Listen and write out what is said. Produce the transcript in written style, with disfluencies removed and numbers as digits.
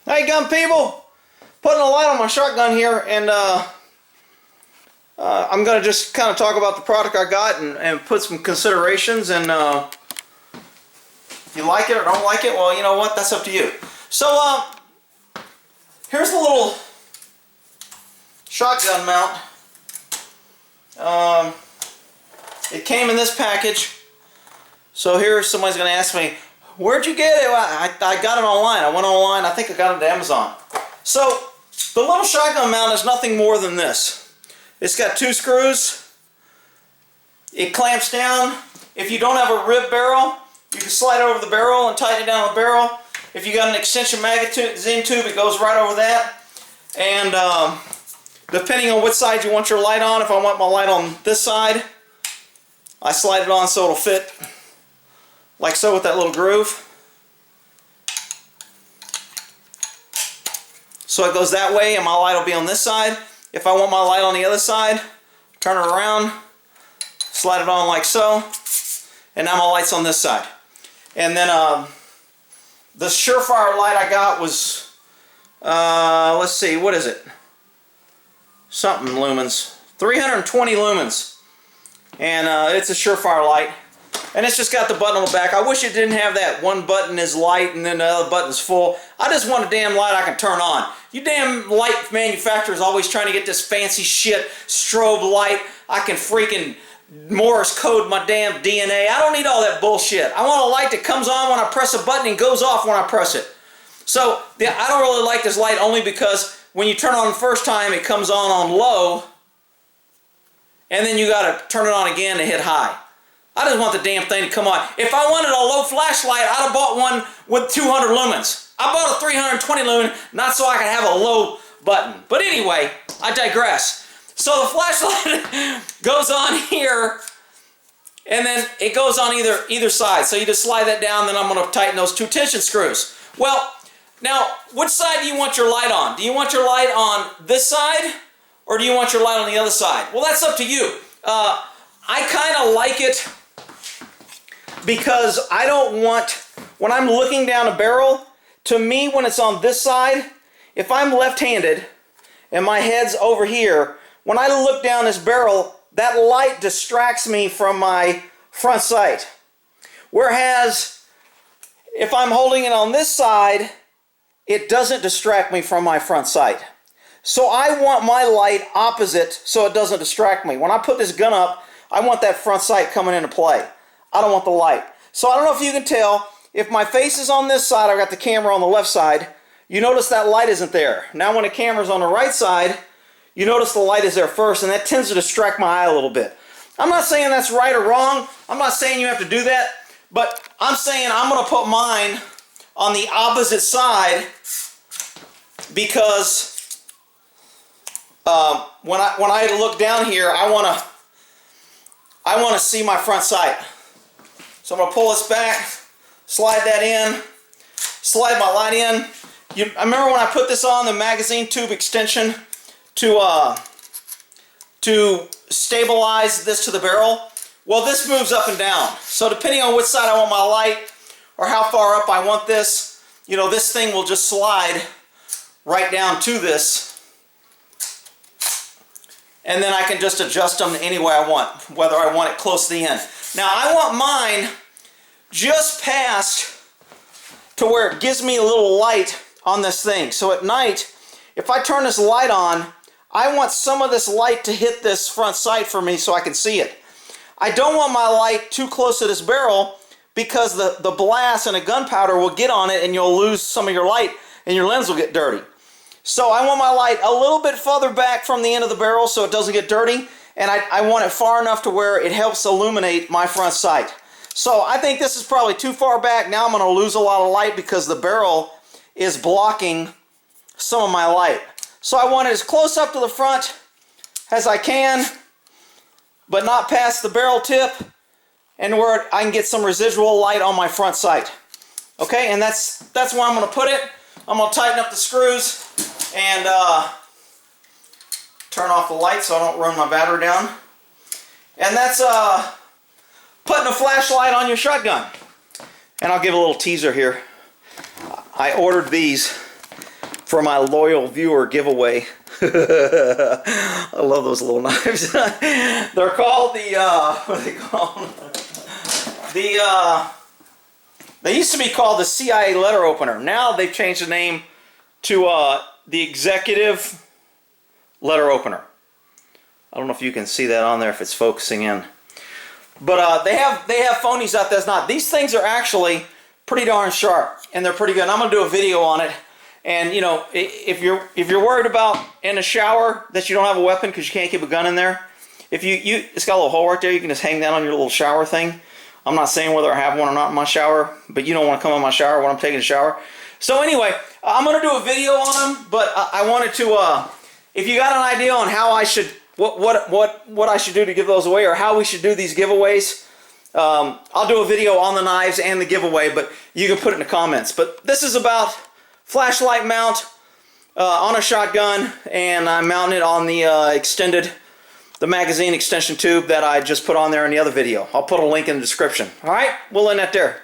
Hey gun people, putting a light on my shotgun here, and I'm going to just kind of talk about the product I got and put some considerations, and if you like it or don't like it, well, you know what, that's up to you. So here's the little shotgun mount. It came in this package. So here somebody's going to ask me, where'd you get it? Well, I got it online. I went online. I think I got it to Amazon. So the little shotgun mount is nothing more than this. It's got 2 screws. It clamps down. If you don't have a rib barrel, you can slide it over the barrel and tighten it down the barrel. If you got an extension magazine tube, it goes right over that. And depending on which side you want your light on, if I want my light on this side, I slide it on so it'll fit like so with that little groove. So it goes that way and my light will be on this side. If I want my light on the other side, turn it around, slide it on like so, and now my light's on this side. And then the Surefire light I got was, let's see, what is it? Something lumens. 320 lumens. And it's a Surefire light. And it's just got the button on the back. I wish it didn't have that one button is light and then the other button's full. I just want a damn light I can turn on. You damn light manufacturers always trying to get this fancy shit strobe light. I can freaking Morse code my damn DNA. I don't need all that bullshit. I want a light that comes on when I press a button and goes off when I press it. So yeah, I don't really like this light only because when you turn it on the first time it comes on low and then you gotta turn it on again to hit high. I just want the damn thing to come on. If I wanted a low flashlight, I'd have bought one with 200 lumens. I bought a 320 lumen, not so I could have a low button. But anyway, I digress. So the flashlight goes on here, and then it goes on either side. So you just slide that down, then I'm going to tighten those 2 tension screws. Well, now, which side do you want your light on? Do you want your light on this side, or do you want your light on the other side? Well, that's up to you. I kind of like it because I don't want, when I'm looking down a barrel, to me when it's on this side, if I'm left-handed and my head's over here, when I look down this barrel, that light distracts me from my front sight. Whereas if I'm holding it on this side, it doesn't distract me from my front sight. So I want my light opposite so it doesn't distract me. When I put this gun up, I want that front sight coming into play. I don't want the light. So I don't know if you can tell, if my face is on this side, I've got the camera on the left side, you notice that light isn't there. Now when the camera's on the right side, you notice the light is there first, and that tends to distract my eye a little bit. I'm not saying that's right or wrong. I'm not saying you have to do that, but I'm saying I'm going to put mine on the opposite side because when I look down here, I want to see my front sight. So I'm going to pull this back, slide that in, slide my light in. I remember when I put this on the magazine tube extension to stabilize this to the barrel. Well, this moves up and down. So depending on which side I want my light or how far up I want this, you know, this thing will just slide right down to this. And then I can just adjust them any way I want, whether I want it close to the end. Now I want mine just past to where it gives me a little light on this thing. So at night, if I turn this light on, I want some of this light to hit this front sight for me so I can see it. I don't want my light too close to this barrel because the blast and the gunpowder will get on it and you'll lose some of your light and your lens will get dirty. So I want my light a little bit further back from the end of the barrel so it doesn't get dirty, and I want it far enough to where it helps illuminate my front sight. So I think this is probably too far back. Now I'm going to lose a lot of light because the barrel is blocking some of my light. So I want it as close up to the front as I can, but not past the barrel tip, and where I can get some residual light on my front sight. Okay, and that's where I'm going to put it. I'm going to tighten up the screws and turn off the light so I don't run my battery down. And that's putting a flashlight on your shotgun. And I'll give a little teaser here. I ordered these for my loyal viewer giveaway. I love those little knives. They're called the, what are they called? They used to be called the CIA letter opener. Now they've changed the name to the executive letter opener. I don't know if you can see that on there if it's focusing in. But they have phonies out there that's not. These things are actually pretty darn sharp, and they're pretty good. And I'm going to do a video on it. And you know, if you're worried about in a shower that you don't have a weapon because you can't keep a gun in there, it's got a little hole right there. You can just hang that on your little shower thing. I'm not saying whether I have one or not in my shower, but you don't want to come in my shower when I'm taking a shower. So anyway, I'm going to do a video on them, but I wanted to, if you got an idea on how I should, what I should do to give those away, or how we should do these giveaways, I'll do a video on the knives and the giveaway, but you can put it in the comments. But this is about flashlight mount on a shotgun, and I'm mounting it on the the magazine extension tube that I just put on there in the other video. I'll put a link in the description. All right, we'll end that there.